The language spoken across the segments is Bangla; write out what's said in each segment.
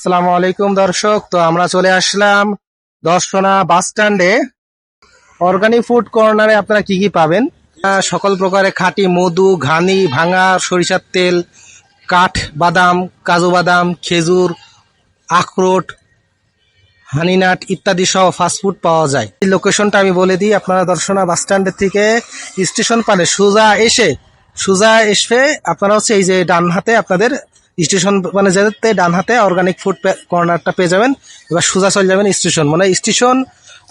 আসসালামু আলাইকুম দর্শক। তো আমরা চলে আসলাম দর্শনা বাস স্ট্যান্ডে। অর্গানিক ফুড কর্নারে আপনারা কি কি পাবেন? সকল প্রকারের খাঁটি মধু, ঘানি, ভাঙা সরিষার তেল, কাঠ বাদাম, কাজু বাদাম, খেজুর, আখরোট, হানিনাট ইত্যাদি সহ ফাস্টফুড পাওয়া যায়। এই লোকেশনটা আমি বলে দিই, আপনারা দর্শনা বাস স্ট্যান্ডের থেকে স্টেশন পানে সোজা এসে আপনারা হচ্ছে এই যে ডান হাতে আপনাদের স্টেশন মানে যেতে ডান হাতে অর্গানিক ফুড কর্নারটা পেয়ে যাবেন। এবার সোজা চলে যাবেন স্টেশন, মানে স্টেশন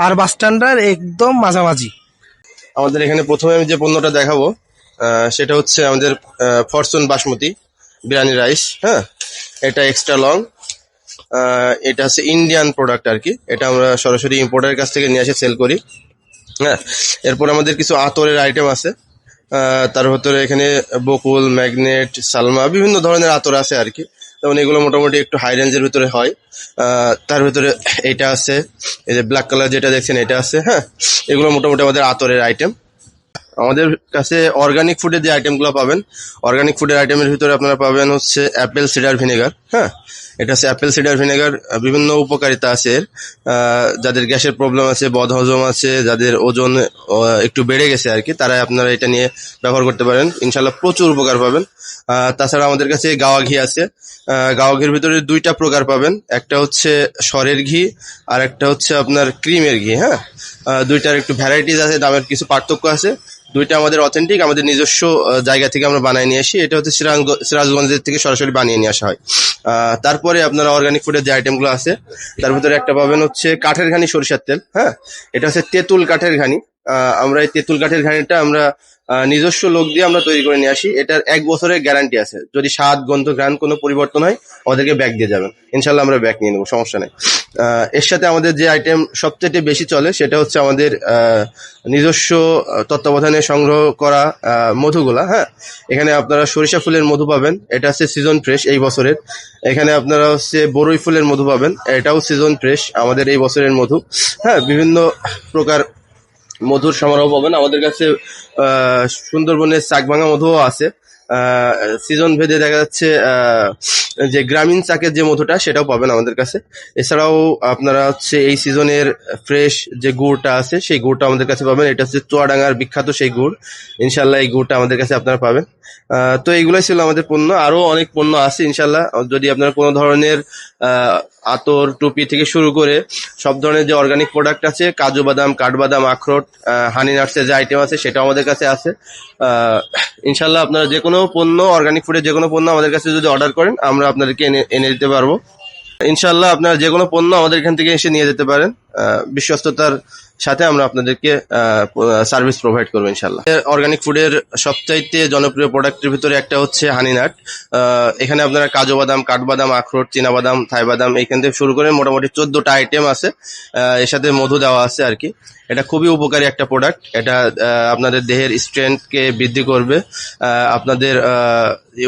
আর বাস স্ট্যান্ডের একদম মাঝামাঝি। আমাদের এখানে প্রথমে আমি যে পণ্যটা দেখাবো সেটা হচ্ছে আমাদের ফরচুন বাসমতি বিরিয়ানি রাইস। হ্যাঁ, এটা এক্সট্রা লং। এটা হচ্ছে ইন্ডিয়ান প্রোডাক্ট আর কি। এটা আমরা সরাসরি ইম্পোর্টারের কাছ থেকে নিয়ে এসে সেল করি। হ্যাঁ, এরপর আমাদের কিছু আতরের আইটেম আছে। তার ভিতরে এখানে বকুল, ম্যাগনেট, সালমা বিভিন্ন ধরনের আতর আছে আর কি। যেমন এগুলো মোটামুটি একটু হাই রেঞ্জের ভিতরে হয়। তার ভিতরে এইটা আছে, এই যে ব্ল্যাক কালার যেটা দেখছেন এটা আছে। হ্যাঁ, এগুলো মোটামুটি আমাদের আতরের আইটেম। আমাদের কাছে অর্গানিক ফুডের যে আইটেমগুলো পাবেন, অর্গানিক ফুডের আইটেমের ভিতরে আপনারা পাবেন হচ্ছে অ্যাপেল সিডার ভিনেগার। হ্যাঁ, এটা হচ্ছে অ্যাপেল সিডার ভিনেগার। বিভিন্ন উপকারিতা আছে এর। যাদের গ্যাসের প্রবলেম আছে, বদহজম আছে, যাদের ওজন একটু বেড়ে গেছে আর কি, তারা আপনারা এটা নিয়ে ব্যবহার করতে পারেন, ইনশাল্লাহ প্রচুর উপকার পাবেন। তাছাড়া আমাদের কাছে গাওয়া ঘি আছে। গাওয়া ঘির ভিতরে দুইটা প্রকার পাবেন, একটা হচ্ছে সরের ঘি আর একটা হচ্ছে আপনার ক্রিমের ঘি। হ্যাঁ, দুইটার একটু ভ্যারাইটিস আছে, দামের কিছু পার্থক্য আছে। দুইটা আমাদের অথেন্টিক, আমাদের নিজস্ব জায়গা থেকে আমরা বানিয়ে নিয়ে আসি। এটা হচ্ছে সিরাজগঞ্জের থেকে সরাসরি বানিয়ে নিয়ে আসা হয়। তারপরে আপনারা অর্গানিক ফুডের যে আইটেমগুলো আছে তার ভিতরে একটা পাবেন হচ্ছে কাঠের ঘানি সরিষার তেল। হ্যাঁ, এটা হচ্ছে তেঁতুল কাঠের ঘানি। আমরা এই তেঁতুল কাঠের ঘানিটা আমরা নিজস্ব লোক দিয়ে আমরা তৈরি করে নিয়ে আসি। এটার 1 বছরের গ্যারান্টি আছে। যদি স্বাদ, গন্ধ, ঘ্রাণ কোনো পরিবর্তন হয় আমাদেরকে ব্যাক দিয়ে যাবেন, ইনশাল্লাহ আমরা ব্যাক নিয়ে নেবো, সমস্যা নেই। এর সাথে আমাদের যে আইটেম সবচেয়ে বেশি চলে সেটা হচ্ছে আমাদের নিজস্ব তত্ত্বাবধানে সংগ্রহ করা মধুগুলা। হ্যাঁ, এখানে আপনারা সরিষা ফুলের মধু পাবেন, এটা হচ্ছে সিজন ফ্রেশ এই বছরের। এখানে আপনারা হচ্ছে বরই ফুলের মধু পাবেন, এটাও সিজন ফ্রেশ আমাদের এই বছরের মধু। হ্যাঁ, বিভিন্ন প্রকার মধুর সমারোহ পাবেন আমাদের কাছে। সুন্দরবনের চাকভাঙা মধুও আছে। সিজন ভেদে দেখা যাচ্ছে যে গ্রামীণ চাকের যে মধুটা সেটাও পাবেন আমাদের কাছে। এছাড়াও আপনারা হচ্ছে এই সিজনের ফ্রেশ যে গুড়টা আছে সেই গুড়টা আমাদের কাছে পাবেন। এটা হচ্ছে চুয়াডাঙ্গার বিখ্যাত সেই গুড়, ইনশাল্লাহ এই গুড়টা আমাদের কাছে আপনারা পাবেন। তো এইগুলোই ছিল আমাদের পণ্য। আরো অনেক পণ্য আছে ইনশাল্লাহ। যদি আপনারা কোনো ধরনের আতর, টুপি থেকে শুরু করে সব ধরনের যে অর্গানিক প্রোডাক্ট আছে, কাজু বাদাম, কাঠবাদাম, আখরোট, হানি নাটসের যে আইটেম আছে সেটাও আমাদের কাছে আছে। ইনশাল্লাহ আপনারা যে কোনো পণ্য, অর্গানিক ফুডের যে কোনো পণ্য আমাদের কাছে যদি অর্ডার করেন আমরা আপনাদেরকে এনে দিতে পারবো। ইনশাল্লাহ আপনারা যে কোনো পণ্য আমাদের এখান থেকে এসে নিয়ে যেতে পারেন। বিশ্বস্ততার সাথে আমরা আপনাদেরকে সার্ভিস প্রোভাইড করবো ইনশাল্লাহ। অর্গানিক ফুডের সবচাইতে জনপ্রিয় প্রোডাক্টের ভিতরে একটা হচ্ছে হানিনাট। এখানে আপনারা কাজু বাদাম, কাঠবাদাম, আখরোট, চীনাবাদাম, থাই বাদাম এখান থেকে শুরু করে মোটামুটি 14টা আইটেম আছে। এর সাথে মধু দেওয়া আছে আর কি। এটা খুবই উপকারী একটা প্রোডাক্ট। এটা আপনাদের দেহের স্ট্রেংথকে বৃদ্ধি করবে। আপনাদের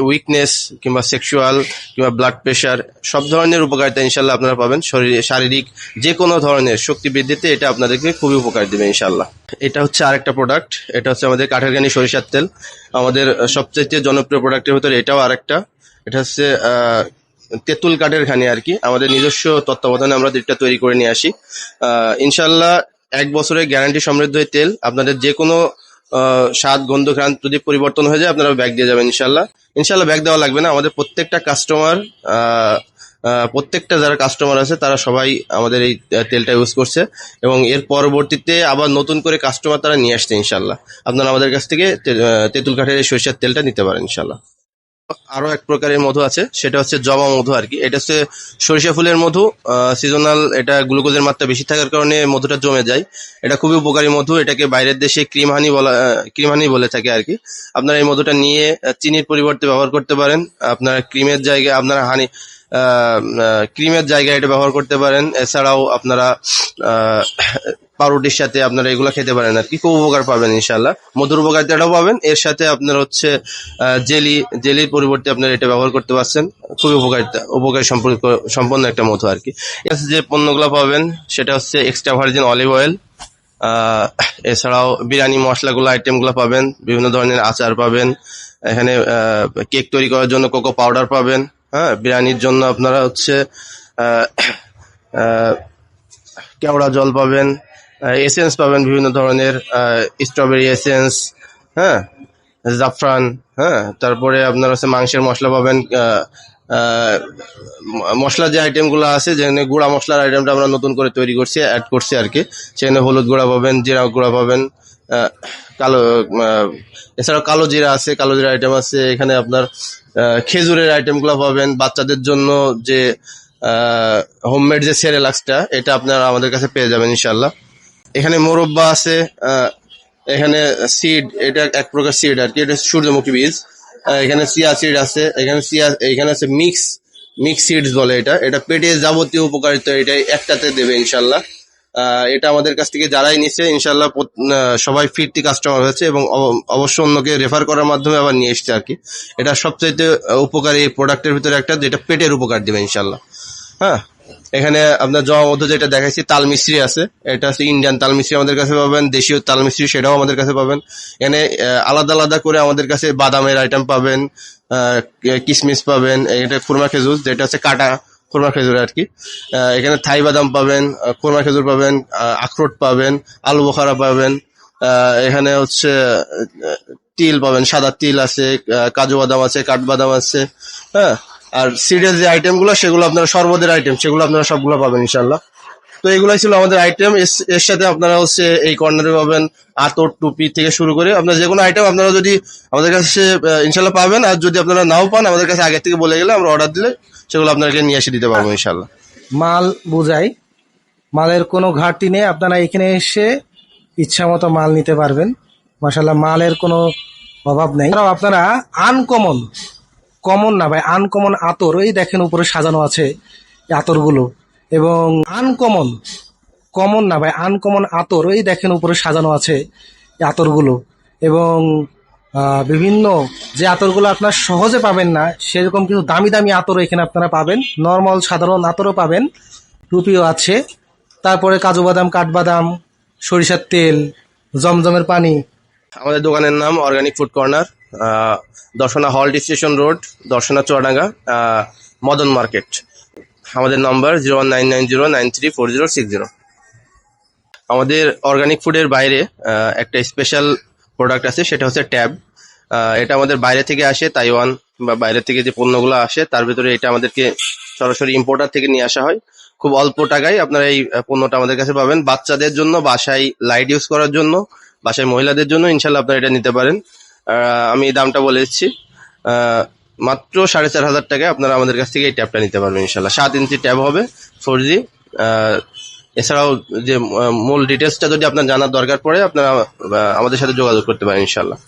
উইকনেস কিংবা সেক্সুয়াল কিংবা ব্লাড প্রেশার সব ধরনের উপকারিতা ইনশাল্লাহ আপনারা পাবেন। শারীরিক যে কোনো ধরনের শক্তি বৃদ্ধিতে এটা আপনাদেরকে খুবই উপকার দেবে ইনশাল্লাহ। এটা হচ্ছে আরেকটা প্রোডাক্ট, এটা হচ্ছে আমাদের কাঠের ঘানি সরিষার তেল। আমাদের সবচেয়ে জনপ্রিয় প্রোডাক্টের ভিতরে এটাও আরেকটা। এটা হচ্ছে তেঁতুল কাঠের ঘানি আর কি। আমাদের নিজস্ব তত্ত্বাবধানে আমরা এটা তৈরি করে নিয়ে আসি। ইনশাল্লাহ 1 বছরের গ্যারান্টি সমৃদ্ধ এই তেল। আপনাদের যে কোনো স্বাদ, গন্ধ, ঘ্রাণ যদি পরিবর্তন হয়ে যায় আপনারা ব্যাগ দিয়ে যাবেন ইনশাল্লাহ। ইনশাল্লাহ ব্যাগ দেওয়া লাগবে না। আমাদের প্রত্যেকটা যারা কাস্টমার আছে তারা সবাই আমাদের এই তেলটা ইউজ করছে এবং এর পরবর্তীতে আবার নতুন করে কাস্টমার তারা নিয়ে আসছে ইনশাল্লাহ। আপনারা আমাদের কাছ থেকে তেঁতুল কাঠের এই সরিষার তেলটা নিতে পারেন ইনশাল্লাহ। আরো এক প্রকারের মধু আছে, সেটা হচ্ছে জবা মধু আর কি। এটা হচ্ছে সরিষা ফুলের মধু, সিজনাল। এটা গ্লুকোজের মাত্রা বেশি থাকার কারণে মধুটা জমে যায়। এটা খুবই উপকারী মধু। এটাকে বাইরের দেশে ক্রিম হানি বলে থাকে আর কি। আপনারা এই মধুটা নিয়ে চিনির পরিবর্তে ব্যবহার করতে পারেন। আপনার ক্রিমের জায়গায় এটা ব্যবহার করতে পারেন। এছাড়াও আপনারা পাউরুটির সাথে আপনারা এগুলো খেতে পারেন আর কি। খুব উপকার পাবেন ইনশাল্লাহ। মধুর উপকারিতাটাও পাবেন। এর সাথে আপনার হচ্ছে জেলির পরিবর্তে আপনারা এটা ব্যবহার করতে পারছেন। খুবই উপকারী সম্পন্ন একটা মধু আর কি। যে পণ্যগুলো পাবেন সেটা হচ্ছে এক্সট্রা ভার্জিন অলিভ অয়েল। এছাড়াও বিরিয়ানি মশলাগুলো আইটেমগুলো পাবেন। বিভিন্ন ধরনের আচার পাবেন। এখানে কেক তৈরি করার জন্য কোকো পাউডার পাবেন। হ্যাঁ, বিরিয়ানির জন্য আপনারা হচ্ছে আহ, আহ, কেওড়া জল পাবেন, এসেন্স পাবেন বিভিন্ন ধরনের, স্ট্রবেরি এসেন্স, হ্যাঁ, জাফরান, হ্যাঁ, তারপরে আপনার হচ্ছে মাংসের মশলা পাবেন, আহ, মশলা যে আইটেমগুলো আছে, যেখানে গুঁড়া মশলার আইটেমটা আমরা নতুন করে তৈরি করছি, অ্যাড করছি আর কি। সেখানে হলুদ গুঁড়া পাবেন, জিরা গুঁড়া পাবেন, আহ, কালো এছাড়াও কালো জিরা আছে, কালো জিরা আইটেম আছে এখানে। আপনার খেজুরের আইটেমগুলো পাবেন। বাচ্চাদের জন্য যে হোমমেড যে সেরেলাক্সটা, এটা আপনারা আমাদের কাছে পেয়ে যাবেন ইনশাল্লাহ। এখানে মোরব্বা আছে, এখানে সিড, এটা এক প্রকার সিড আর কি, এটা সূর্যমুখী বীজ। এখানে চিয়া সিড আছে, এখানে আছে মিক্স সিডস বলে এটা। এটা পেটে যাবতীয় উপকারিতা এটা একটাতে দেবে ইনশাল্লাহ। এটা আমাদের কাছ থেকে যারাই নিচ্ছে ইনশাল্লাহ সবাই ফিরতি কাস্টমার হয়েছে, এবং অবশ্য অন্যকে রেফার করার মাধ্যমে আবার নিয়ে এসছে আর কি। এটা সবচাইতে উপকারী প্রোডাক্টের ভিতরে একটা, যেটা পেটের উপকার দেবে ইনশাল্লাহ। হ্যাঁ, এখানে আপনার জমা মধ্যে যেটা দেখাইছি তাল মিশ্রি আছে, এটা হচ্ছে ইন্ডিয়ান তাল মিশ্রি আমাদের কাছে পাবেন। দেশীয় তাল মিশ্রি সেটাও আমাদের কাছে পাবেন। এখানে আলাদা আলাদা করে আমাদের কাছে বাদামের আইটেম পাবেন, কিশমিশ পাবেন, এটা খুরমা খেজুর যেটা হচ্ছে কাটা খুরমা খেজুর আর কি। এখানে থাই বাদাম পাবেন, খুরমা খেজুর পাবেন, আখরোট পাবেন, আলু বোখারা পাবেন। এখানে হচ্ছে তিল পাবেন, সাদা তিল আছে, কাজু বাদাম আছে, কাঠবাদাম আছে, হ্যাঁ। আর সিডের যে আইটেমগুলো সেগুলো আপনারা শরবতের আইটেম, সেগুলো আপনারা সবগুলো পাবেন ইনশাল্লাহ। তো এগুলাই ছিল আমাদের আইটেম। এর সাথে আপনারা হচ্ছে এই কর্নারে পাবেন আতর, টুপি থেকে শুরু করে আপনার যে কোনো আইটেম আপনারা যদি আমাদের কাছে ইনশাল্লাহ পাবেন। আর যদি আপনারা নাও পান, আমাদের কাছে আগে থেকে বলে গেলে আমরা অর্ডার দিলে সেগুলো আপনাকে নিয়ে এসে দিতে পারবো ইনশাল্লাহ। মাল বুঝাই, মালের কোনো ঘাটতি নেই। আপনারা এখানে এসে ইচ্ছা মতো মাল নিতে পারবেন। মাশাল্লাহ, মালের কোনো অভাব নেই। এছাড়াও আপনারা আনকমন, কমন না ভাই, আনকমন আতর, এই দেখেন উপরে সাজানো আছে এই আতরগুলো। এবং আনকমন, কমন না ভাই, আনকমন আতর, এই দেখেন উপরে সাজানো আছে এই আতরগুলো। এবং বিভিন্ন যে আতরগুলো আপনার সহজে পাবেন না, সেরকম কিছু দামি দামি আতরও এখানে আপনারা পাবেন। নর্মাল সাধারণ আতরও পাবেন, টুপিও আছে। তারপরে কাজু বাদাম, কাঠবাদাম, সরিষার তেল, জমজমের পানি। আমাদের দোকানের নাম organic food corner, Darshana halt station road, Darshana Chuadanga, Madan market. আমাদের নাম্বার 01990934060। আমাদের অর্গানিক ফুডের বাইরে একটা স্পেশাল প্রোডাক্ট আছে, সেটা হচ্ছে ট্যাব। এটা আমাদের বাইরে থেকে আসে, তাইওয়ান বা বাইরে থেকে যে পণ্যগুলো আসে তার ভিতরে এটা আমাদেরকে সরাসরি ইম্পোর্টার থেকে নিয়ে আসা হয়। খুব অল্প টাকায় আপনারা এই পণ্যটা আমাদের কাছে পাবেন। বাচ্চাদের জন্য, বাসায় লাইট ইউজ করার জন্য, বাসায় মহিলাদের জন্য ইনশাল্লাহ আপনারা এটা নিতে পারেন। আমি এই দামটা বলে দিচ্ছি, মাত্র 4,500 টাকায় আপনারা আমাদের কাছ থেকে এই ট্যাবটা নিতে পারবেন ইনশাল্লাহ। 7 ইঞ্চি ট্যাব হবে, 4G। এছাড়াও যে মূল ডিটেলসটা যদি আপনার জানার দরকার পড়ে, আপনারা আমাদের সাথে যোগাযোগ করতে পারেন ইনশাল্লাহ।